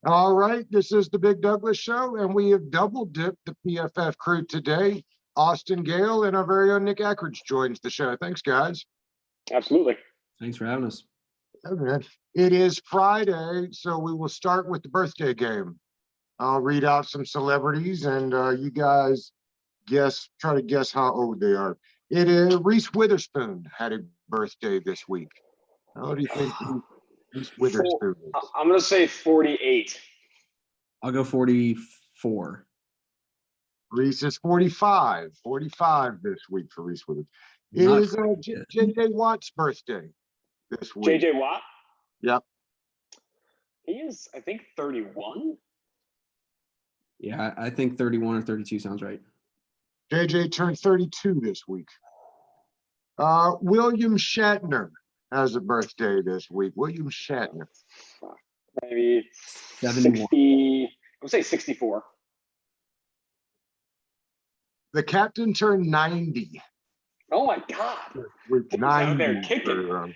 All right, this is the Big Douglas Show, and we have double dipped the PFF crew today. Austin Gale and our very own Nick Ackridge joins the show. Thanks, guys. Absolutely. Thanks for having us. Okay. It is Friday, so we will start with the birthday game. I'll read out some celebrities, and you guys try to guess how old they are. It is Reese Witherspoon had a birthday this week. How do you think Reese Witherspoon is? I'm going to say 48. I'll go 44. Reese is 45. 45 this week for Reese Witherspoon. It is J.J. Watt's birthday this week. J.J. Watt? Yep. He is, I think, 31. Yeah, I think 31 or 32 sounds right. JJ turned 32 this week. William Shatner has a birthday this week. William Shatner. Maybe 71. 60. I would say 64. The captain turned 90. Oh my God. With He's 90. out there kicking.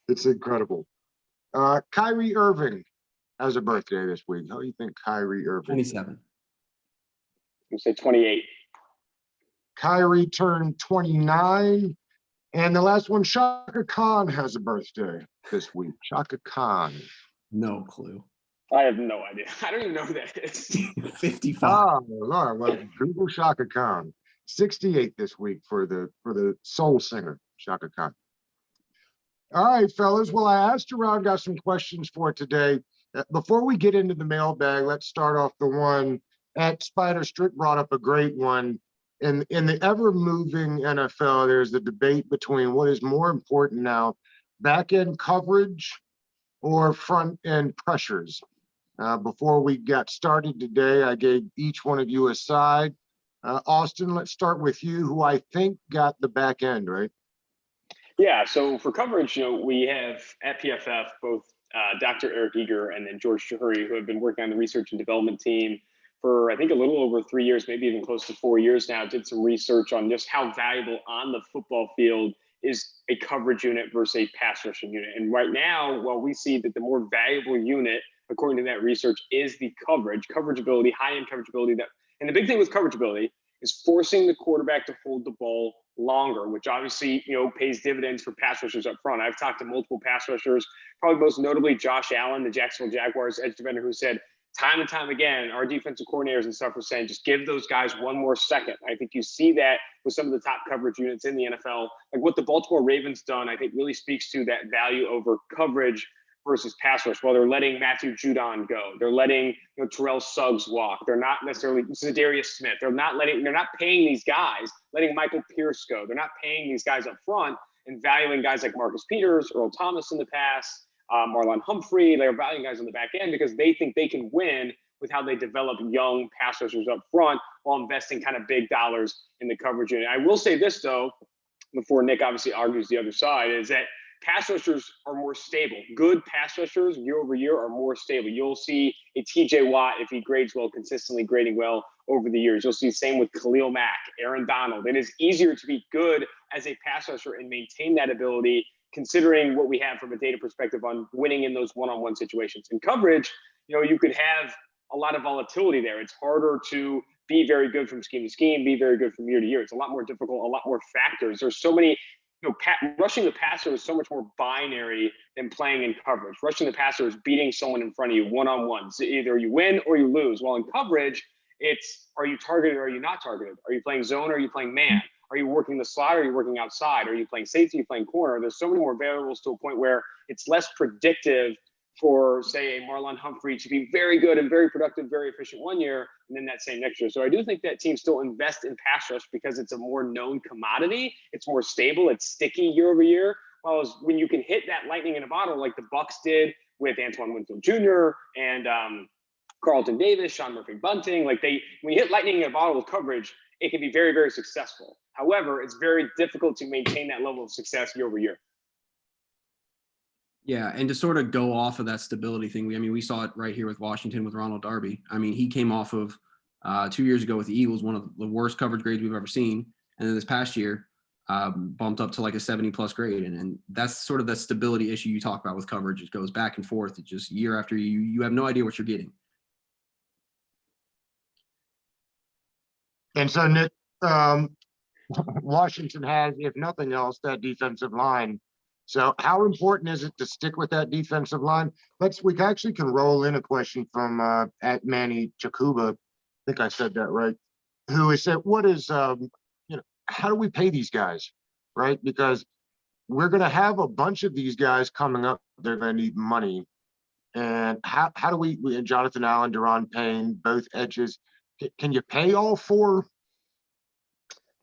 It's incredible. Kyrie Irving has a birthday this week. How do you think Kyrie Irving? 27. I would say 28. Kyrie turned 29. And the last one, Shaka Khan has a birthday this week. Shaka Khan. No clue. I have no idea. I don't even know who that is. 55. All right. Well, Google Shaka Khan. 68 this week for the soul singer, Shaka Khan. All right, fellas. Well, I asked around, got some questions for today. Before we get into the mailbag, let's start off the one at Spider Strick brought up a great one. In the ever-moving NFL, there's the debate between what is more important now, back-end coverage or front-end pressures. Before we got started today, I gave each one of you a side. Austin, let's start with you, who I think got the back end, right? Yeah, so for coverage, we have at PFF both Dr. Eric Eager and then George Chahuri, who have been working on the research and development team for, I think, a little over 3 years, maybe even close to 4 years now. Did some research on just how valuable on the football field is a coverage unit versus a pass rushing unit. And right now, while we see that the more valuable unit, according to that research, is the coverage ability, high-end coverage ability. And the big thing with coverage ability is forcing the quarterback to hold the ball longer, which obviously, pays dividends for pass rushers up front. I've talked to multiple pass rushers, probably most notably Josh Allen, the Jacksonville Jaguars edge defender, who said time and time again, our defensive coordinators and stuff were saying, just give those guys one more second. I think you see that with some of the top coverage units in the NFL. Like what the Baltimore Ravens done, I think really speaks to that value over coverage versus pass rush. Well, they're letting Matthew Judon go. They're letting Terrell Suggs walk. They're not necessarily Cadarius Smith. They're not paying these guys, letting Michael Pierce go. They're not paying these guys up front and valuing guys like Marcus Peters, Earl Thomas in the past, Marlon Humphrey. They're valuing guys on the back end because they think they can win with how they develop young pass rushers up front while investing kind of big dollars in the coverage unit. I will say this, though, before Nick obviously argues the other side, is that pass rushers are more stable. Good pass rushers year over year are more stable. You'll see a TJ Watt, if he grades well, consistently grading well over the years. You'll see the same with Khalil Mack, Aaron Donald. It is easier to be good as a pass rusher and maintain that ability, considering what we have from a data perspective on winning in those one-on-one situations. In coverage, you could have a lot of volatility there. It's harder to be very good from scheme to scheme, be very good from year to year. It's a lot more difficult, a lot more factors. There's so many rushing the passer is so much more binary than playing in coverage. Rushing the passer is beating someone in front of you one-on-one. So either you win or you lose. While in coverage, it's are you targeted or are you not targeted? Are you playing zone or are you playing man? Are you working the slot or are you working outside? Are you playing safety? Are you playing corner? There's so many more variables to a point where it's less predictive for, say, a Marlon Humphrey to be very good and very productive, very efficient one year, and then that same next year. So I do think that teams still invest in pass rush because it's a more known commodity. It's more stable. It's sticky year over year. Whereas when you can hit that lightning in a bottle like the Bucs did with Antoine Winfield Jr. and Carlton Davis, Sean Murphy-Bunting, when you hit lightning in a bottle with coverage, it can be very, very successful. However, it's very difficult to maintain that level of success year over year. Yeah, and to sort of go off of that stability thing, we saw it right here with Washington with Ronald Darby. He came off of 2 years ago with the Eagles, one of the worst coverage grades we've ever seen. And then this past year, bumped up to like a 70+ grade. And that's sort of the stability issue you talk about with coverage. It goes back and forth. It just year after you have no idea what you're getting. And so, Nick, Washington has, if nothing else, that defensive line. So how important is it to stick with that defensive line? We actually can roll in a question from at Manny Jakuba. I think I said that right. Who has said, what is, how do we pay these guys, right? Because we're going to have a bunch of these guys coming up. They're going to need money. And how do we Jonathan Allen, Deron Payne, both edges, can you pay all four?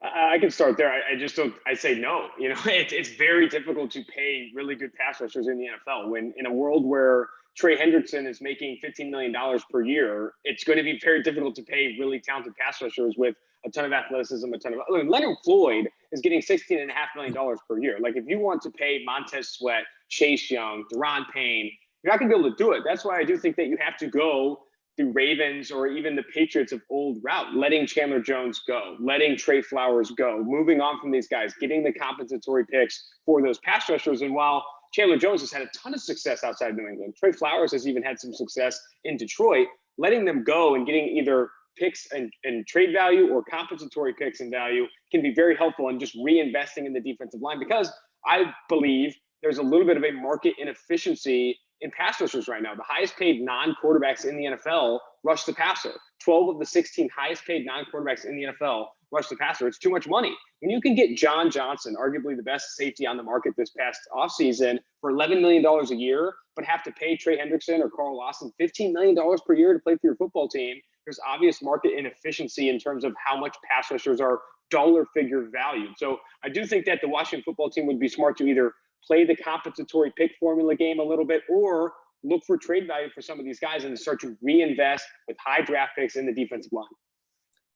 I can start there. I just don't. I say no. It's very difficult to pay really good pass rushers in the NFL. When in a world where Trey Hendrickson is making $15 million per year, it's going to be very difficult to pay really talented pass rushers with a ton of athleticism, Leonard Floyd is getting $16.5 million per year. Like, if you want to pay Montez Sweat, Chase Young, Deron Payne, you're not going to be able to do it. That's why I do think that you have to go the Ravens or even the Patriots of old route, letting Chandler Jones go, letting Trey Flowers go, moving on from these guys, getting the compensatory picks for those pass rushers. And while Chandler Jones has had a ton of success outside New England, Trey Flowers has even had some success in Detroit, letting them go and getting either picks and trade value or compensatory picks and value can be very helpful in just reinvesting in the defensive line, because I believe there's a little bit of a market inefficiency in pass rushers right now. The highest paid non-quarterbacks in the NFL rush the passer. 12 of the 16 highest paid non-quarterbacks in the NFL rush the passer. It's too much money. When you can get John Johnson, arguably the best safety on the market this past offseason, for $11 million a year, but have to pay Trey Hendrickson or Carl Lawson $15 million per year to play for your football team, there's obvious market inefficiency in terms of how much pass rushers are dollar figure valued. So I do think that the Washington football team would be smart to either play the compensatory pick formula game a little bit or look for trade value for some of these guys and start to reinvest with high draft picks in the defensive line.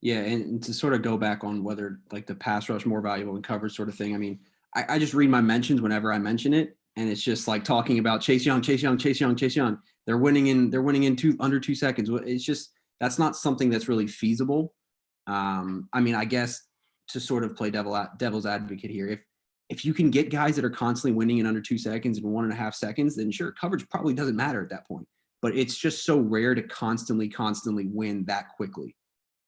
Yeah, and to sort of go back on whether like the pass rush more valuable than coverage sort of thing. I mean, I just read my mentions whenever I mention it, and it's just like talking about Chase Young. They're winning in under 2 seconds. It's just, that's not something that's really feasible. I mean, I guess to sort of play devil's advocate here, if you can get guys that are constantly winning in under 2 seconds and 1.5 seconds, then sure, coverage probably doesn't matter at that point. But it's just so rare to constantly win that quickly.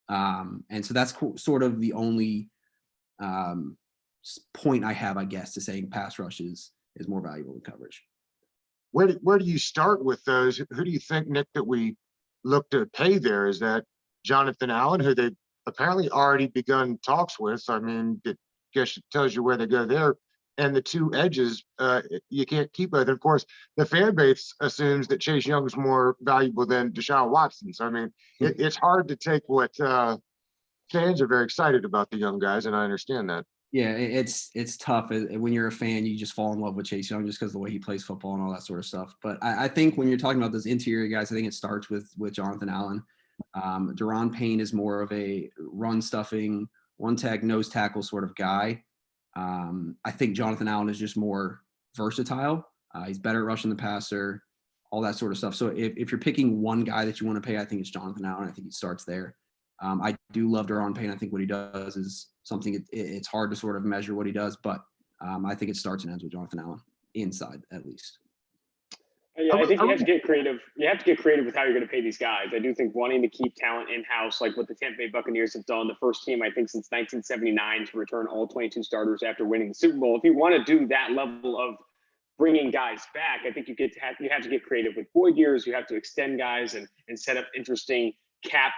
And so that's sort of the only point I have, I guess, to saying pass rush is more valuable than coverage. Where do you start with those? Who do you think, Nick, that we look to pay there? Is that Jonathan Allen, who they've apparently already begun talks with? I mean, it guess it tells you where they go there. And the two edges, you can't keep both. Of course, the fan base assumes that Chase Young is more valuable than Deshaun Watson. So, I mean, it's hard to take what fans are very excited about the young guys, and I understand that. Yeah, it's tough. When you're a fan, you just fall in love with Chase Young just because of the way he plays football and all that sort of stuff. But I think when you're talking about those interior guys, I think it starts with Jonathan Allen. Deron Payne is more of a run-stuffing, one-tag, nose tackle sort of guy. I think Jonathan Allen is just more versatile. He's better at rushing the passer, all that sort of stuff. So if you're picking one guy that you want to pay, I think it's Jonathan Allen. I think he starts there. I do love Deron Payne. I think what he does is something it's hard to sort of measure what he does, but I think it starts and ends with Jonathan Allen, inside at least. Yeah, I think you have to get creative. You have to get creative with how you're going to pay these guys. I do think wanting to keep talent in-house, like what the Tampa Bay Buccaneers have done, the first team, I think, since 1979 to return all 22 starters after winning the Super Bowl. If you want to do that level of bringing guys back, I think you have to get creative with void years. You have to extend guys and set up interesting cap,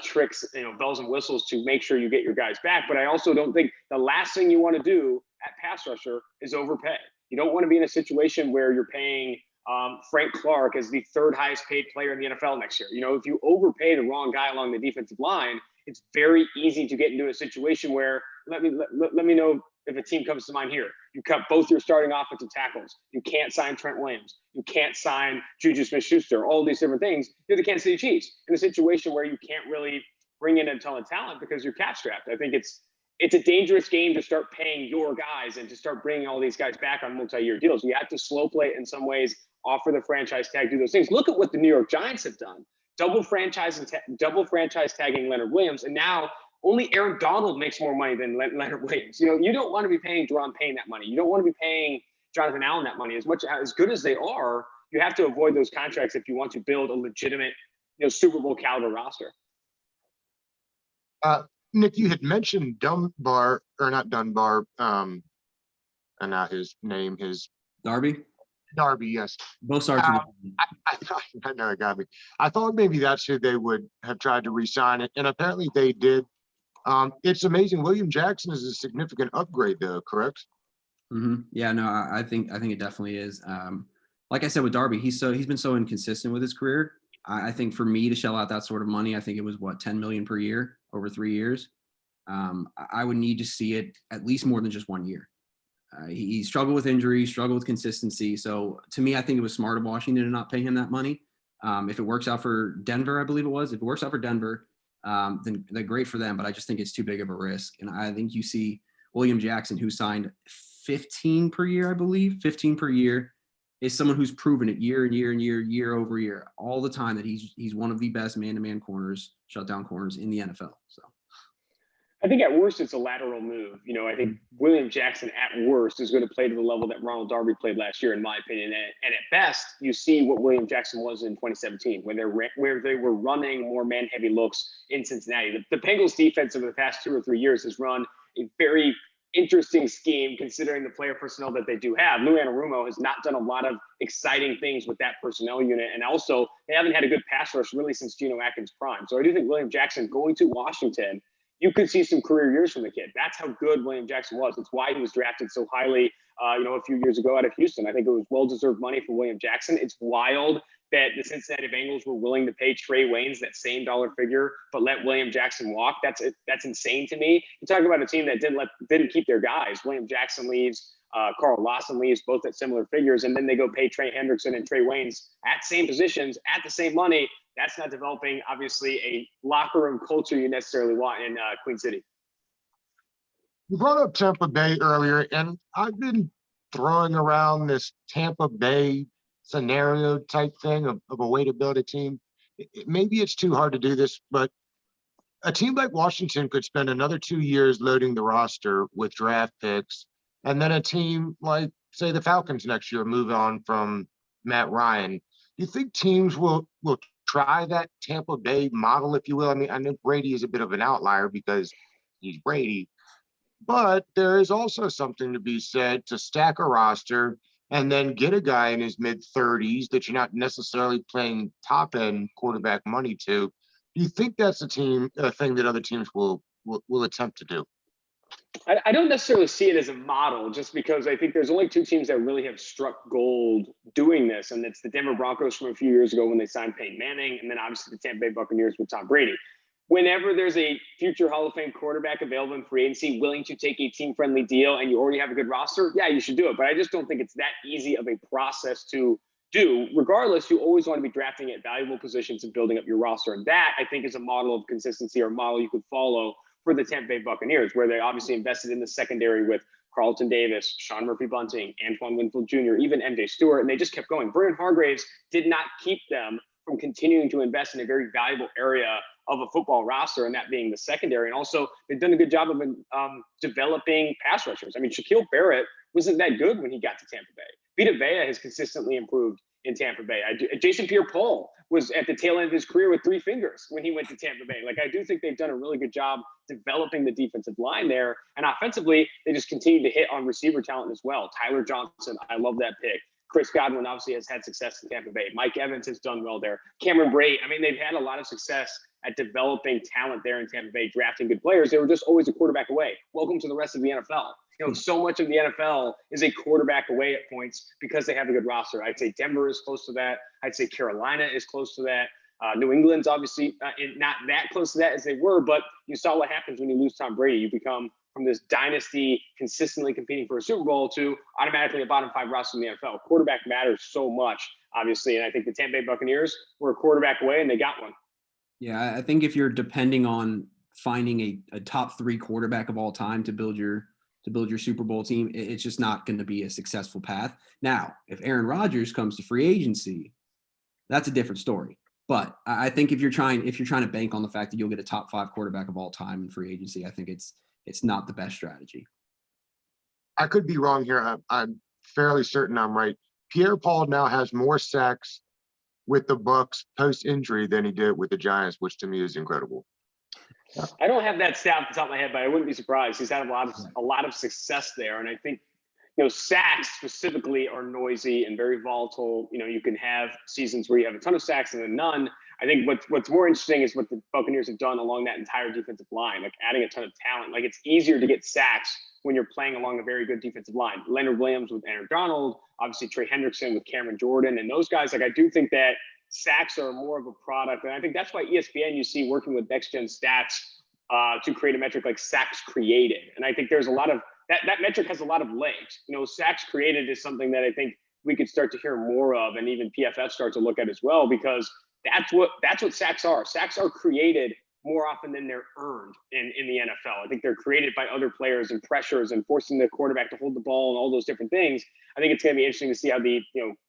tricks, bells and whistles to make sure you get your guys back. But I also don't think the last thing you want to do at pass rusher is overpay. You don't want to be in a situation where you're paying Frank Clark as the third highest paid player in the NFL next year. If you overpay the wrong guy along the defensive line, it's very easy to get into a situation where let me know if a team comes to mind here. You cut both your starting offensive tackles. You can't sign Trent Williams. You can't sign Juju Smith-Schuster. All these different things. You're the Kansas City Chiefs in a situation where you can't really bring in a ton of talent because you're cap strapped. I think it's a dangerous game to start paying your guys and to start bringing all these guys back on multi-year deals. You have to slow play it in some ways, offer the franchise tag, do those things. Look at what the New York Giants have done. Double franchise tagging Leonard Williams, and now Only Aaron Donald makes more money than Leonard Williams. You know, you don't want to be paying Deron Payne that money. You don't want to be paying Jonathan Allen that money. As good as they are, you have to avoid those contracts if you want to build a legitimate, Super Bowl caliber roster. Nick, you had mentioned Dunbar, or not Dunbar, and now his name is Darby. Yes. Both starts with I know it got me. I thought maybe that's who they would have tried to re-sign it, and apparently they did. It's amazing. William Jackson is a significant upgrade, though, correct? Yeah, no, I think it definitely is. Like I said with Darby, he's been so inconsistent with his career. I think for me to shell out that sort of money, I think it was what, 10 million per year over 3 years. I would need to see it at least more than just 1 year. He struggled with injury, struggled with consistency. So to me, I think it was smart of Washington to not pay him that money. If it works out for Denver, I believe it was. If it works out for Denver, then they're great for them. But I just think it's too big of a risk. And I think you see William Jackson, who signed 15 per year, I believe, 15 per year, is someone who's proven it year over year, all the time that he's one of the best man-to-man corners, shutdown corners in the NFL. So I think at worst it's a lateral move. I think William Jackson at worst is going to play to the level that Ronald Darby played last year, in my opinion. And at best, you see what William Jackson was in 2017, where they were running more man-heavy looks in Cincinnati. The Bengals defense over the past 2 or 3 years has run a very interesting scheme, considering the player personnel that they do have. Lou Anarumo has not done a lot of exciting things with that personnel unit. And also, they haven't had a good pass rush really since Geno Atkins' prime. So I do think William Jackson going to Washington, you could see some career years from the kid. That's how good William Jackson was. It's why he was drafted so highly, a few years ago out of Houston. I think it was well-deserved money for William Jackson. It's wild that the Cincinnati Bengals were willing to pay Trey Waynes that same dollar figure, but let William Jackson walk. That's insane to me. You talk about a team that didn't keep their guys. William Jackson leaves, Carl Lawson leaves, both at similar figures, and then they go pay Trey Hendrickson and Trey Waynes at same positions at the same money. That's not developing, obviously, a locker room culture you necessarily want in Queen City. You brought up Tampa Bay earlier, and I've been throwing around this Tampa Bay scenario type thing of a way to build a team. Maybe it's too hard to do this, but a team like Washington could spend another 2 years loading the roster with draft picks, and then a team like, say, the Falcons next year move on from Matt Ryan. Do you think teams will try that Tampa Bay model, if you will? I mean, I know Brady is a bit of an outlier because he's Brady, but there is also something to be said to stack a roster and then get a guy in his mid-30s that you're not necessarily playing top-end quarterback money to. Do you think that's a thing that other teams will attempt to do? I don't necessarily see it as a model, just because I think there's only 2 teams that really have struck gold doing this, and it's the Denver Broncos from a few years ago when they signed Peyton Manning, and then obviously the Tampa Bay Buccaneers with Tom Brady. Whenever there's a future Hall of Fame quarterback available in free agency willing to take a team-friendly deal and you already have a good roster, yeah, you should do it. But I just don't think it's that easy of a process to do. Regardless, you always want to be drafting at valuable positions and building up your roster. And that, I think, is a model of consistency, or a model you could follow for the Tampa Bay Buccaneers, where they obviously invested in the secondary with Carlton Davis, Sean Murphy-Bunting, Antoine Winfield Jr., even MJ Stewart, and they just kept going. Vernon Hargreaves did not keep them from continuing to invest in a very valuable area of a football roster, and that being the secondary. And also, they've done a good job of developing pass rushers. I mean, Shaquille Barrett wasn't that good when he got to Tampa Bay. Vita Vea has consistently improved in Tampa Bay. Jason Pierre-Paul was at the tail end of his career with 3 fingers when he went to Tampa Bay. Like, I do think they've done a really good job developing the defensive line there. And offensively, they just continue to hit on receiver talent as well. Tyler Johnson, I love that pick. Chris Godwin obviously has had success in Tampa Bay. Mike Evans has done well there. Cameron Brate, I mean, they've had a lot of success at developing talent there in Tampa Bay, drafting good players. They were just always a quarterback away. Welcome to the rest of the NFL. So much of the NFL is a quarterback away at points because they have a good roster. I'd say Denver is close to that. I'd say Carolina is close to that. New England's obviously not that close to that as they were, but you saw what happens when you lose Tom Brady. You become from this dynasty consistently competing for a Super Bowl to automatically a bottom 5 roster in the NFL. Quarterback matters so much, obviously, and I think the Tampa Bay Buccaneers were a quarterback away, and they got one. Yeah, I think if you're depending on finding a top 3 quarterback of all time to build your Super Bowl team, it's just not going to be a successful path. Now, if Aaron Rodgers comes to free agency, that's a different story. But I think if you're trying to bank on the fact that you'll get a top 5 quarterback of all time in free agency, I think it's not the best strategy. I could be wrong here. I'm fairly certain I'm right. Pierre Paul now has more sacks with the Bucks post injury than he did with the Giants, which to me is incredible. I don't have that stat off the top of my head, but I wouldn't be surprised. He's had a lot of success there, and I think sacks specifically are noisy and very volatile. You can have seasons where you have a ton of sacks and then none. I think what's more interesting is what the Buccaneers have done along that entire defensive line, like adding a ton of talent. Like, it's easier to get sacks when you're playing along a very good defensive line. Leonard Williams with Aaron Donald, obviously Trey Hendrickson with Cameron Jordan, and those guys. Like, I do think that sacks are more of a product, and I think that's why ESPN, you see, working with Next Gen Stats to create a metric like sacks created. And I think there's a lot of that metric has a lot of legs. Sacks created is something that I think we could start to hear more of, and even PFF start to look at as well, because that's what sacks are. Sacks are created more often than they're earned in the NFL. I think they're created by other players and pressures and forcing the quarterback to hold the ball and all those different things. I think it's going to be interesting to see how the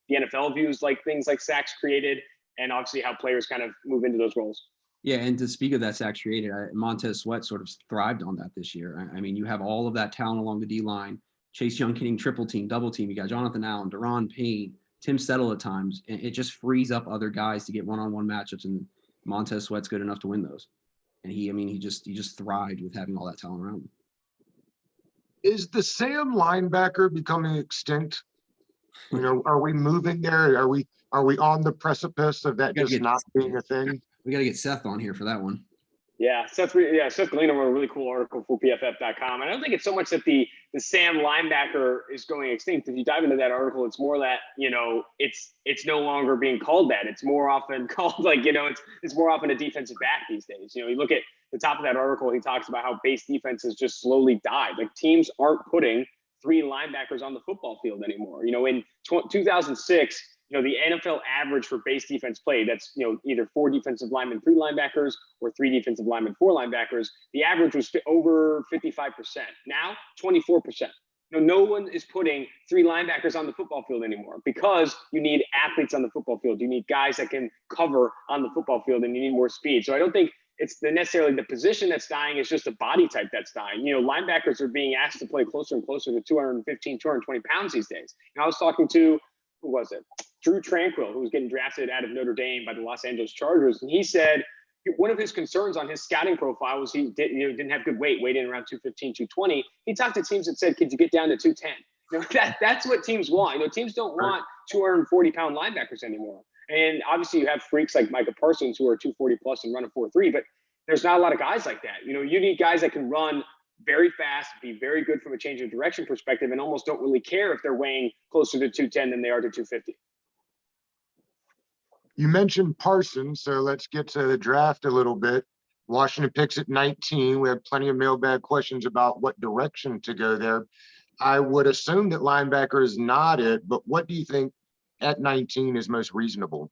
NFL views like things like sacks created, and obviously how players kind of move into those roles. Yeah, and to speak of that sacks created, Montez Sweat sort of thrived on that this year. I mean, you have all of that talent along the D-line. Chase Young getting triple team, double team. You got Jonathan Allen, Daron Payne, Tim Settle at times. And it just frees up other guys to get one-on-one matchups, and Montez Sweat's good enough to win those. And he just thrived with having all that talent around him. Is the Sam linebacker becoming extinct? Are we moving there? Are we on the precipice of that just not being a thing? We got to get Seth on here for that one. Yeah, Seth Galino wrote a really cool article for PFF.com. I don't think it's so much that the Sam linebacker is going extinct. If you dive into that article, it's more that it's no longer being called that. It's more often called it's more often a defensive back these days. You look at the top of that article, he talks about how base defense has just slowly died. Like, teams aren't putting 3 linebackers on the football field anymore. In 2006. The NFL average for base defense play, that's, either 4 defensive linemen, 3 linebackers, or 3 defensive linemen, 4 linebackers. The average was over 55%. Now, 24%. No one is putting 3 linebackers on the football field anymore, because you need athletes on the football field. You need guys that can cover on the football field, and you need more speed. So I don't think it's necessarily the position that's dying. It's just the body type that's dying. Linebackers are being asked to play closer and closer to 215, 220 pounds these days. And I was talking to, who was it? Drew Tranquill, who was getting drafted out of Notre Dame by the Los Angeles Chargers. And he said one of his concerns on his scouting profile was he didn't have good weight in around 215, 220. He talked to teams that said, could you get down to 210? That's what teams want. Teams don't want 240-pound linebackers anymore. And obviously you have freaks like Micah Parsons who are 240 plus and run a 4.3, but there's not a lot of guys like that. You need guys that can run very fast, be very good from a change of direction perspective, and almost don't really care if they're weighing closer to 210 than they are to 250. You mentioned Parsons, so let's get to the draft a little bit. Washington picks at 19. We have plenty of mailbag questions about what direction to go there. I would assume that linebacker is not it, but what do you think at 19 is most reasonable?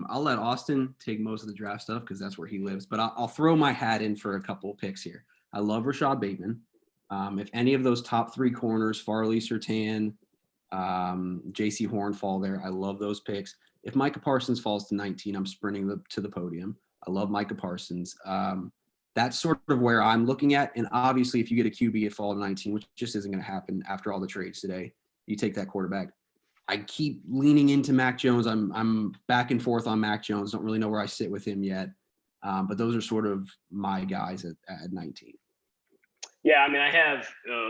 I'll let Austin take most of the draft stuff because that's where he lives, but I'll throw my hat in for a couple of picks here. I love Rashad Bateman. If any of those top 3 corners, Farley, Surtain, J.C. Horn fall there, I love those picks. If Micah Parsons falls to 19, I'm sprinting to the podium. I love Micah Parsons. That's sort of where I'm looking at. And obviously, if you get a QB at fall to 19, which just isn't going to happen after all the trades today, you take that quarterback. I keep leaning into Mac Jones. I'm back and forth on Mac Jones. Don't really know where I sit with him yet. But those are sort of my guys at 19. Yeah, I have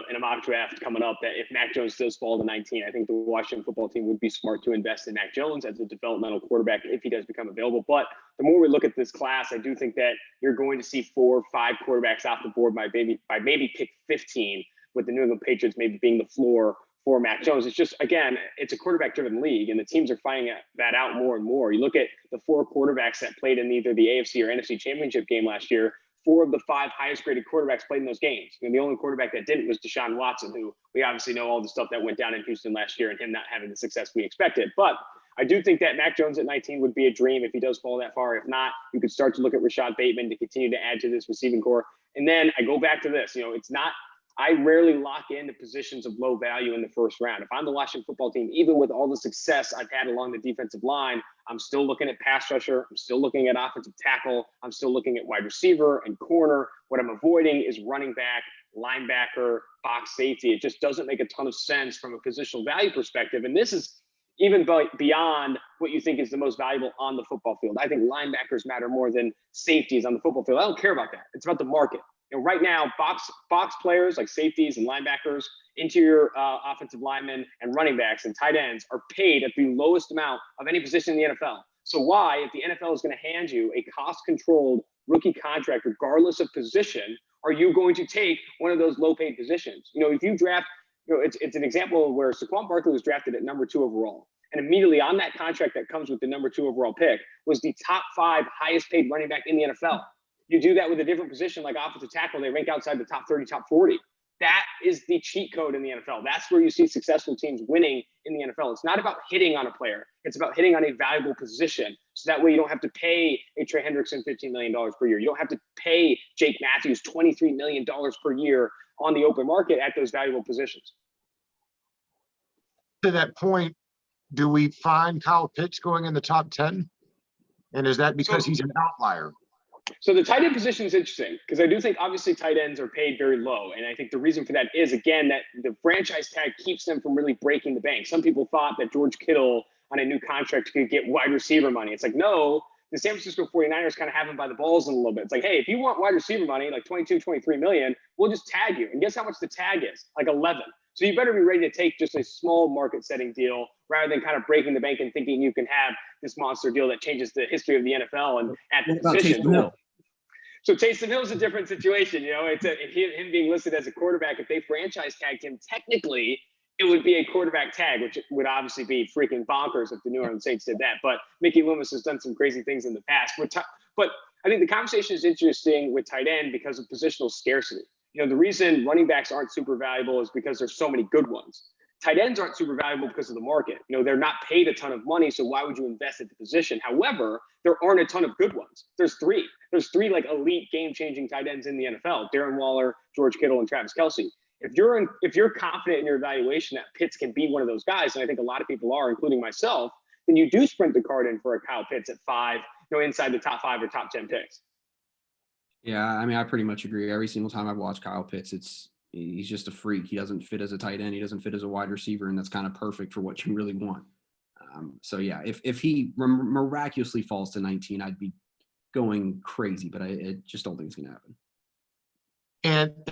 in a mock draft coming up that if Mac Jones does fall to 19, I think the Washington football team would be smart to invest in Mac Jones as a developmental quarterback if he does become available. But the more we look at this class, I do think that you're going to see 4 or 5 quarterbacks off the board by maybe pick 15, with the New England Patriots maybe being the floor for Mac Jones. It's just, again, it's a quarterback-driven league, and the teams are finding that out more and more. You look at the 4 quarterbacks that played in either the AFC or NFC Championship game last year. 4 of the 5 highest-graded quarterbacks played in those games. And the only quarterback that didn't was Deshaun Watson, who we obviously know all the stuff that went down in Houston last year and him not having the success we expected. But I do think that Mac Jones at 19 would be a dream if he does fall that far. If not, you could start to look at Rashad Bateman to continue to add to this receiving core. And then I go back to this. It's not – I rarely lock into positions of low value in the first round. If I'm the Washington football team, even with all the success I've had along the defensive line, I'm still looking at pass rusher. I'm still looking at offensive tackle. I'm still looking at wide receiver and corner. What I'm avoiding is running back, linebacker, box safety. It just doesn't make a ton of sense from a positional value perspective. And this is even beyond what you think is the most valuable on the football field. I think linebackers matter more than safeties on the football field. I don't care about that. It's about the market. Right now, box players like safeties and linebackers, interior offensive linemen, and running backs and tight ends are paid at the lowest amount of any position in the NFL. So why, if the NFL is going to hand you a cost-controlled rookie contract, regardless of position, are you going to take one of those low-paid positions? If you draft, it's an example where Saquon Barkley was drafted at number 2 overall. And immediately on that contract that comes with the number 2 overall pick was the top 5 highest paid running back in the NFL. You do that with a different position like offensive tackle, they rank outside the top 30, top 40. That is the cheat code in the NFL. That's where you see successful teams winning in the NFL. It's not about hitting on a player. It's about hitting on a valuable position. So that way you don't have to pay a Trey Hendrickson $15 million per year. You don't have to pay Jake Matthews $23 million per year on the open market at those valuable positions. To that point, do we find Kyle Pitts going in the top 10? And is that because he's an outlier? So the tight end position is interesting because I do think obviously tight ends are paid very low. And I think the reason for that is, again, that the franchise tag keeps them from really breaking the bank. Some people thought that George Kittle on a new contract could get wide receiver money. It's like, no, the San Francisco 49ers kind of have him by the balls in a little bit. It's like, hey, if you want wide receiver money, like 22, 23 million, we'll just tag you. And guess how much the tag is? Like 11. So you better be ready to take just a small market setting deal rather than kind of breaking the bank and thinking you can have this monster deal that changes the history of the NFL and at the position. So Taysom Hill is a different situation. It's him being listed as a quarterback. If they franchise tagged him, technically it would be a quarterback tag, which would obviously be freaking bonkers if the New Orleans Saints did that. But Mickey Loomis has done some crazy things in the past. But I think the conversation is interesting with tight end because of positional scarcity. The reason running backs aren't super valuable is because there's so many good ones. Tight ends aren't super valuable because of the market. They're not paid a ton of money, so why would you invest at the position? However, there aren't a ton of good ones. There's three like elite game-changing tight ends in the NFL: Darren Waller, George Kittle, and Travis Kelce. If you're confident in your evaluation that Pitts can be one of those guys, and I think a lot of people are, including myself, then you do sprint the card in for a Kyle Pitts at 5, inside the top 5 or top 10 picks. Yeah, I mean, I pretty much agree. Every single time I've watched Kyle Pitts, he's just a freak. He doesn't fit as a tight end. He doesn't fit as a wide receiver, and that's kind of perfect for what you really want. So yeah, if he miraculously falls to 19, I'd be going crazy, but I just don't think it's going to happen.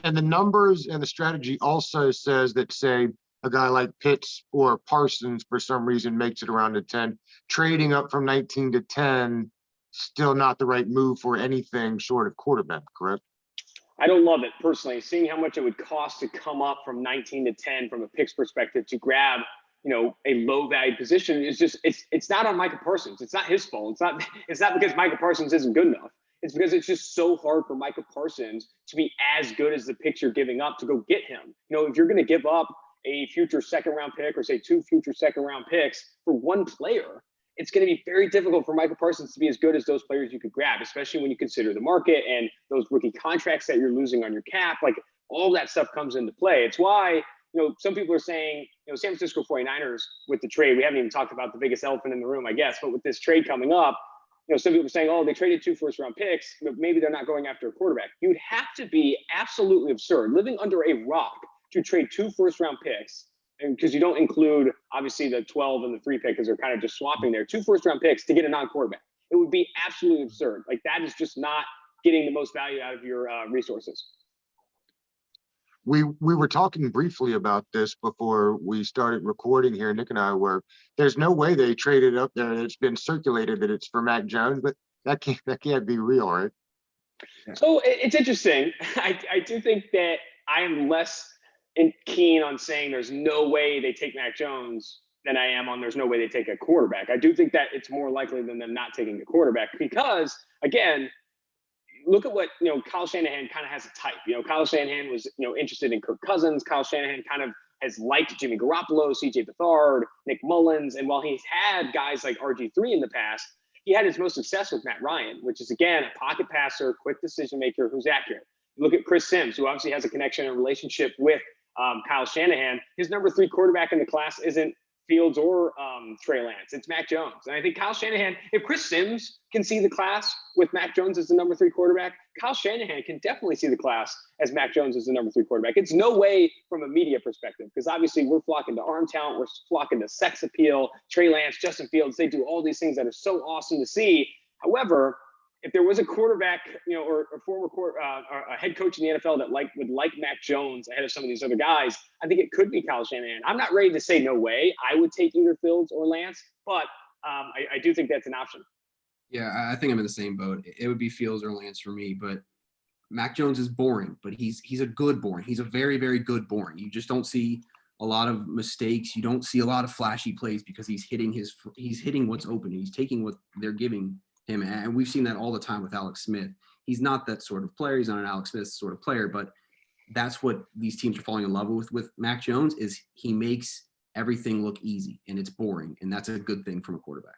And the numbers and the strategy also says that, say, a guy like Pitts or Parsons for some reason makes it around to 10, trading up from 19 to 10, still not the right move for anything short of quarterback, correct? I don't love it personally. Seeing how much it would cost to come up from 19 to 10 from a picks perspective to grab, a low value position is just, it's not on Micah Parsons. It's not his fault. It's not because Micah Parsons isn't good enough. It's because it's just so hard for Micah Parsons to be as good as the picks you're giving up to go get him. If you're going to give up a future second round pick or say 2 future second round picks for one player, it's going to be very difficult for Micah Parsons to be as good as those players you could grab, especially when you consider the market and those rookie contracts that you're losing on your cap. Like, all that stuff comes into play. It's why, some people are saying, San Francisco 49ers with the trade, we haven't even talked about the biggest elephant in the room, I guess, but with this trade coming up, some people are saying, oh, they traded 2 first-round picks, but maybe they're not going after a quarterback. You'd have to be absolutely absurd, living under a rock, to trade 2 first-round picks, and because you don't include, obviously, the 12 and the 3 pick because they're kind of just swapping there, 2 first-round picks to get a non-quarterback. It would be absolutely absurd. Like, that is just not getting the most value out of your resources. We were talking briefly about this before we started recording here, Nick and I, where there's no way they traded up there. It's been circulated that it's for Mac Jones, but that can't be real, right? So it's interesting. I do think that I am less keen on saying there's no way they take Mac Jones than I am on there's no way they take a quarterback. I do think that it's more likely than them not taking a quarterback because, again, look at what, Kyle Shanahan kind of has a type. Kyle Shanahan was, interested in Kirk Cousins. Kyle Shanahan kind of has liked Jimmy Garoppolo, CJ Beathard, Nick Mullins. And while he's had guys like RG3 in the past, he had his most success with Matt Ryan, which is, again, a pocket passer, quick decision maker who's accurate. Look at Chris Sims, who obviously has a connection and relationship with Kyle Shanahan. His number 3 quarterback in the class isn't Fields or Trey Lance. It's Mac Jones. And I think Kyle Shanahan, if Chris Sims can see the class with Mac Jones as the number 3 quarterback, Kyle Shanahan can definitely see the class as Mac Jones as the number 3 quarterback. It's no way from a media perspective, because obviously we're flocking to arm talent, we're flocking to sex appeal. Trey Lance, Justin Fields, they do all these things that are so awesome to see. However, if there was a quarterback, or a former or a head coach in the NFL that would like Mac Jones ahead of some of these other guys, I think it could be Kyle Shanahan. I'm not ready to say no way I would take either Fields or Lance, but I do think that's an option. Yeah, I think I'm in the same boat. It would be Fields or Lance for me, but Mac Jones is boring, but he's a good boring. He's a very, very good boring. You just don't see a lot of mistakes. You don't see a lot of flashy plays because he's hitting what's open. He's taking what they're giving him. And we've seen that all the time with Alex Smith. He's not that sort of player. He's not an Alex Smith sort of player, but that's what these teams are falling in love with Mac Jones is he makes everything look easy and it's boring. And that's a good thing from a quarterback.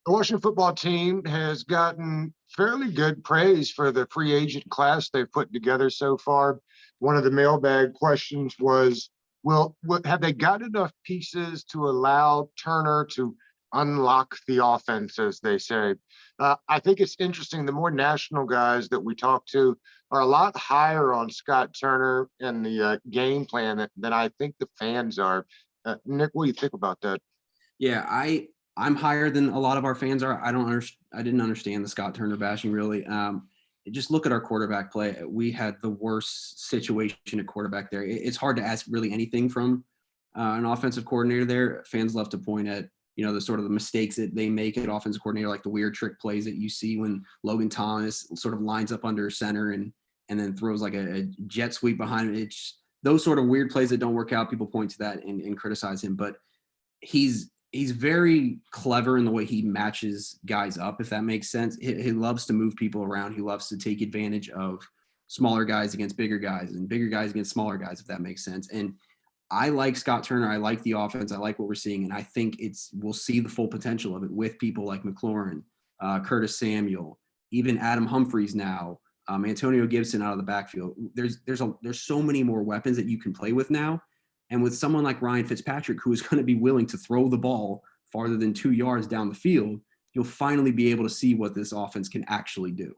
The Washington football team has gotten fairly good praise for the free agent class they've put together so far. One of the mailbag questions was, have they got enough pieces to allow Turner to unlock the offense, as they say? I think it's interesting. The more national guys that we talk to are a lot higher on Scott Turner and the game plan than I think the fans are. Nick, what do you think about that? Yeah, I'm higher than a lot of our fans are. I didn't understand the Scott Turner bashing really. Just look at our quarterback play. We had the worst situation at quarterback there. It's hard to ask really anything from an offensive coordinator there. Fans love to point at, the sort of the mistakes that they make at offensive coordinator, like the weird trick plays that you see when Logan Thomas sort of lines up under center and then throws like a jet sweep behind it. It's those sort of weird plays that don't work out. People point to that and criticize him, but he's very clever in the way he matches guys up, if that makes sense. He loves to move people around. He loves to take advantage of smaller guys against bigger guys and bigger guys against smaller guys, if that makes sense. And I like Scott Turner. I like the offense. I like what we're seeing. And I think we'll see the full potential of it with people like McLaurin, Curtis Samuel, even Adam Humphries now, Antonio Gibson out of the backfield. There's so many more weapons that you can play with now. And with someone like Ryan Fitzpatrick, who is going to be willing to throw the ball farther than 2 yards down the field, you'll finally be able to see what this offense can actually do.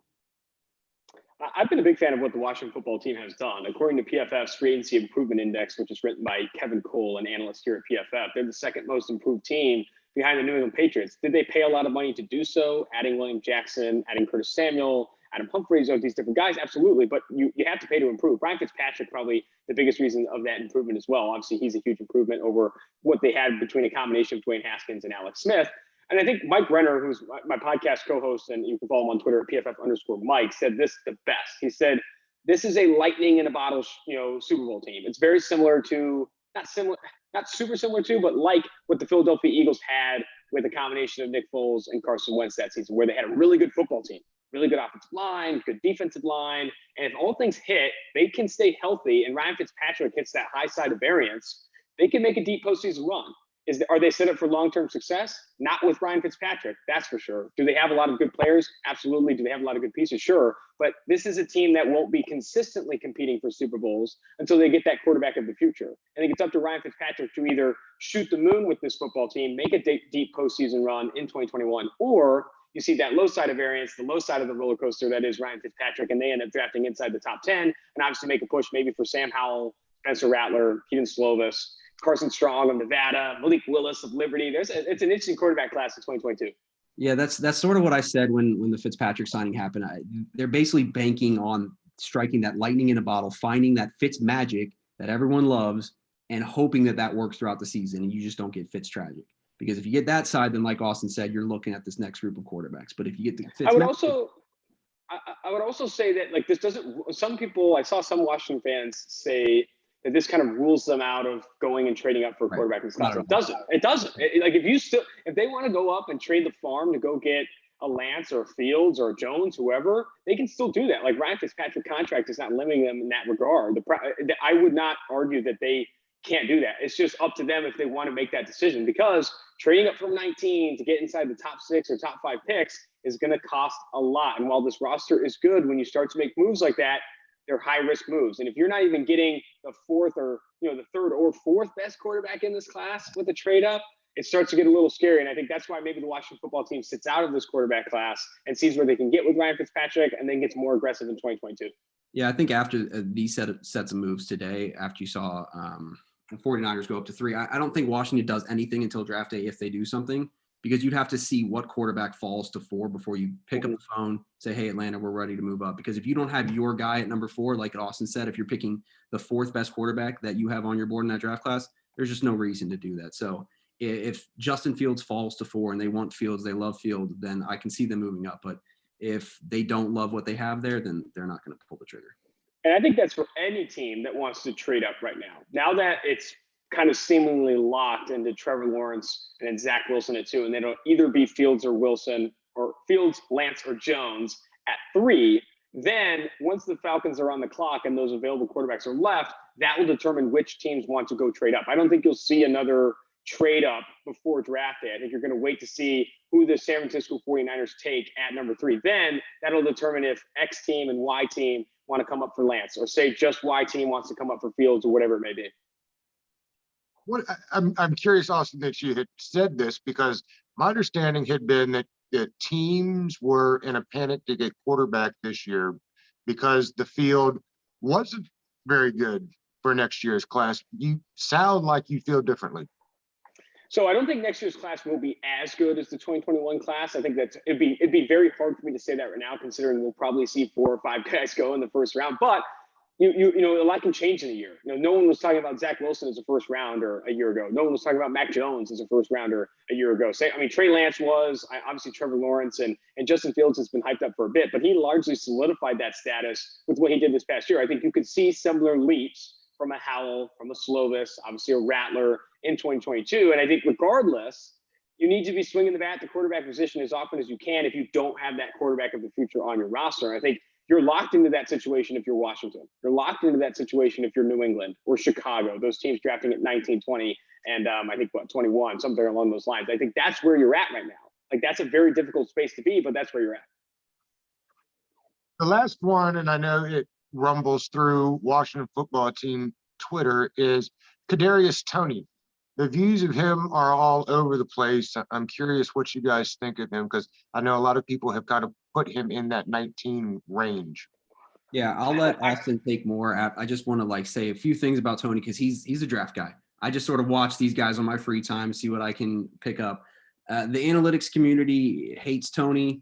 I've been a big fan of what the Washington football team has done. According to PFF's Free Agency Improvement Index, which is written by Kevin Cole, an analyst here at PFF, they're the second most improved team behind the New England Patriots. Did they pay a lot of money to do so? Adding William Jackson, adding Curtis Samuel, Adam Humphries, all these different guys? Absolutely. But you have to pay to improve. Ryan Fitzpatrick, probably the biggest reason of that improvement as well. Obviously, he's a huge improvement over what they had between a combination of Dwayne Haskins and Alex Smith. And I think Mike Renner, who's my podcast co-host, and you can follow him on Twitter at PFF_Mike, said this the best. He said, this is a lightning in a bottle, Super Bowl team. It's very similar to, not super similar to, but like what the Philadelphia Eagles had with a combination of Nick Foles and Carson Wentz that season, where they had a really good football team, really good offensive line, good defensive line. And if all things hit, they can stay healthy, and Ryan Fitzpatrick hits that high side of variance, they can make a deep postseason run. Are they set up for long-term success? Not with Ryan Fitzpatrick, that's for sure. Do they have a lot of good players? Absolutely. Do they have a lot of good pieces? Sure. But this is a team that won't be consistently competing for Super Bowls until they get that quarterback of the future. I think it's up to Ryan Fitzpatrick to either shoot the moon with this football team, make a deep postseason run in 2021, or you see that low side of variance, the low side of the roller coaster that is Ryan Fitzpatrick, and they end up drafting inside the top 10 and obviously make a push maybe for Sam Howell, Spencer Rattler, Keaton Slovis, Carson Strong of Nevada, Malik Willis of Liberty. It's an interesting quarterback class in 2022. Yeah, that's sort of what I said when the Fitzpatrick signing happened. They're basically banking on striking that lightning in a bottle, finding that Fitz magic that everyone loves, and hoping that works throughout the season, and you just don't get Fitz tragic. Because if you get that side, then like Austin said, you're looking at this next group of quarterbacks. But if you get the Fitz, I would also say that, like, this doesn't. Some people, I saw some Washington fans say that this kind of rules them out of going and trading up for a quarterback in this class. It doesn't. Like, if they want to go up and trade the farm to go get a Lance or Fields or Jones, whoever, they can still do that. Like, Ryan Fitzpatrick contract is not limiting them in that regard. I would not argue that they can't do that. It's just up to them if they want to make that decision, because trading up from 19 to get inside the top 6 or top 5 picks is going to cost a lot. And while this roster is good, when you start to make moves like that, they're high risk moves. And if you're not even getting the 4th or the 3rd or 4th best quarterback in this class with a trade up, it starts to get a little scary. And I think that's why maybe the Washington football team sits out of this quarterback class and sees where they can get with Ryan Fitzpatrick, and then gets more aggressive in 2022. Yeah, I think after these sets of moves today, after you saw the 49ers go up to 3, I don't think Washington does anything until draft day if they do something, because you'd have to see what quarterback falls to 4 before you pick up the phone, say, hey, Atlanta, we're ready to move up. Because if you don't have your guy at number 4, like Austin said, if you're picking the 4th best quarterback that you have on your board in that draft class, there's just no reason to do that. So if Justin Fields falls to 4 and they want Fields, they love Fields, then I can see them moving up. But if they don't love what they have there, then they're not going to pull the trigger. And I think that's for any team that wants to trade up right now. Now that it's kind of seemingly locked into Trevor Lawrence and then Zach Wilson at 2, and they don't either be Fields or Wilson, or Fields, Lance, or Jones at 3, then once the Falcons are on the clock and those available quarterbacks are left, that will determine which teams want to go trade up. I don't think you'll see another trade up before draft day. I think you're going to wait to see who the San Francisco 49ers take at number 3. Then that'll determine if X team and Y team want to come up for Lance, or say just Y team wants to come up for Fields, or whatever it may be. What I'm curious, Austin, that you had said this, because my understanding had been that teams were in a panic to get quarterback this year because the field wasn't very good for next year's class. You sound like you feel differently. So I don't think next year's class will be as good as the 2021 class. I think that it'd be very hard for me to say that right now, considering we'll probably see 4 or 5 guys go in the first round. But you know, a lot can change in a year. No one was talking about Zach Wilson as a first rounder a year ago. No one was talking about Mac Jones as a first rounder a year ago. Trey Lance was, obviously Trevor Lawrence and Justin Fields has been hyped up for a bit, but he largely solidified that status with what he did this past year. I think you could see similar leaps from a Howell, from a Slovis, obviously a Rattler in 2022. And I think regardless, you need to be swinging the bat at the quarterback position as often as you can if you don't have that quarterback of the future on your roster. I think you're locked into that situation if you're Washington. You're locked into that situation if you're New England or Chicago, those teams drafting at 19, 20, and I think 21, something along those lines. I think that's where you're at right now. Like, that's a very difficult space to be, but that's where you're at. The last one, and I know it rumbles through Washington football team Twitter, is Cadarius Tony. The views of him are all over the place. I'm curious what you guys think of him, because I know a lot of people have kind of put him in that 19 range. Yeah, I'll let Austin take more. I just want to say a few things about Tony, because he's a draft guy. I just sort of watch these guys on my free time, see what I can pick up. The analytics community hates Tony.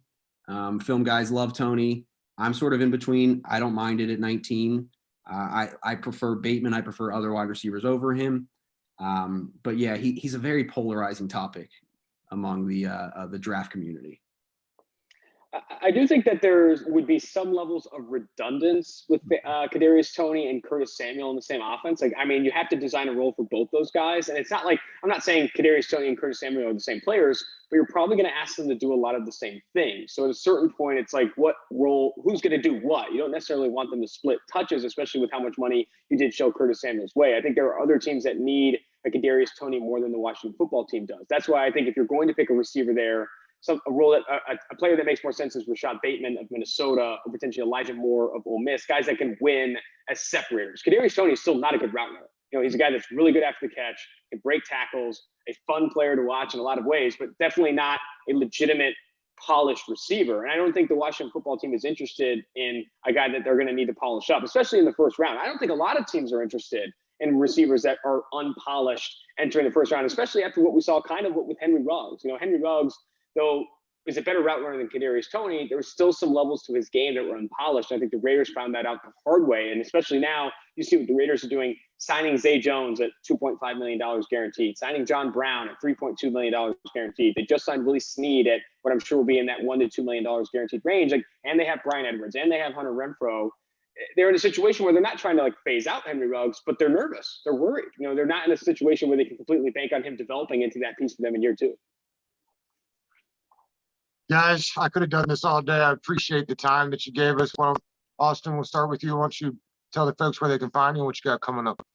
Film guys love Tony. I'm sort of in between. I don't mind it at 19. I prefer Bateman. I prefer other wide receivers over him. But yeah, he's a very polarizing topic among the draft community. I do think that there would be some levels of redundance with Cadarius Tony and Curtis Samuel in the same offense. You have to design a role for both those guys. And it's not like, I'm not saying Cadarius Tony and Curtis Samuel are the same players, but you're probably going to ask them to do a lot of the same things. So at a certain point, it's like, what role, who's going to do what? You don't necessarily want them to split touches, especially with how much money you did show Curtis Samuel's way. I think there are other teams that need a Cadarius Tony more than the Washington football team does. That's why I think if you're going to pick a receiver there, a role that a player that makes more sense is Rashad Bateman of Minnesota, or potentially Elijah Moore of Ole Miss, guys that can win as separators. Cadarius Tony is still not a good route runner. He's a guy that's really good after the catch, can break tackles, a fun player to watch in a lot of ways, but definitely not a legitimate polished receiver. And I don't think the Washington football team is interested in a guy that they're going to need to polish up, especially in the first round. I don't think a lot of teams are interested in receivers that are unpolished entering the first round, especially after what we saw with Henry Ruggs. Henry Ruggs, though, is a better route runner than Cadarius Tony, there were still some levels to his game that were unpolished. I think the Raiders found that out the hard way. And especially now, you see what the Raiders are doing, signing Zay Jones at $2.5 million guaranteed, signing John Brown at $3.2 million guaranteed. They just signed Willie Snead at what I'm sure will be in that $1 to $2 million guaranteed range. And they have Brian Edwards, and they have Hunter Renfrow. They're in a situation where they're not trying to phase out Henry Ruggs, but they're nervous. They're worried. They're not in a situation where they can completely bank on him developing into that piece for them in year 2. Guys, I could have done this all day. I appreciate the time that you gave us. Well, Austin, we'll start with you. Why don't you tell the folks where they can find you and what you got coming up?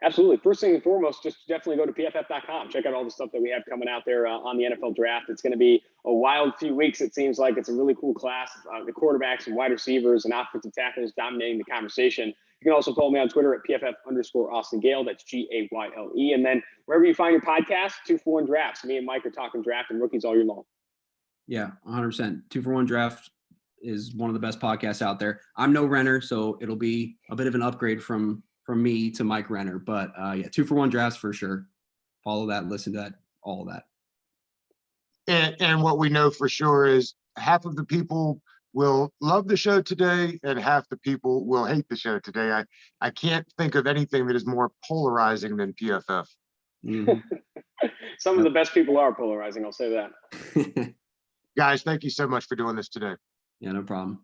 Absolutely. First thing and foremost, just definitely go to PFF.com. Check out all the stuff that we have coming out there on the NFL draft. It's going to be a wild few weeks. It seems like it's a really cool class. The quarterbacks and wide receivers and offensive tackles dominating the conversation. You can also follow me on Twitter at PFF_Austin Gale. That's Gayle. And then wherever you find your podcast, 2-for-1 Drafts. Me and Mike are talking draft and rookies all year long. Yeah, 100%. 2-for-1 Draft is one of the best podcasts out there. I'm no Renner, so it'll be a bit of an upgrade from me to Mike Renner. But yeah, 2-for-1 Drafts for sure. Follow that, listen to that, all of that. And what we know for sure is half of the people will love the show today and half the people will hate the show today. I can't think of anything that is more polarizing than PFF. Mhm. Some of the best people are polarizing, I'll say that. Guys, thank you so much for doing this today. Yeah, no problem.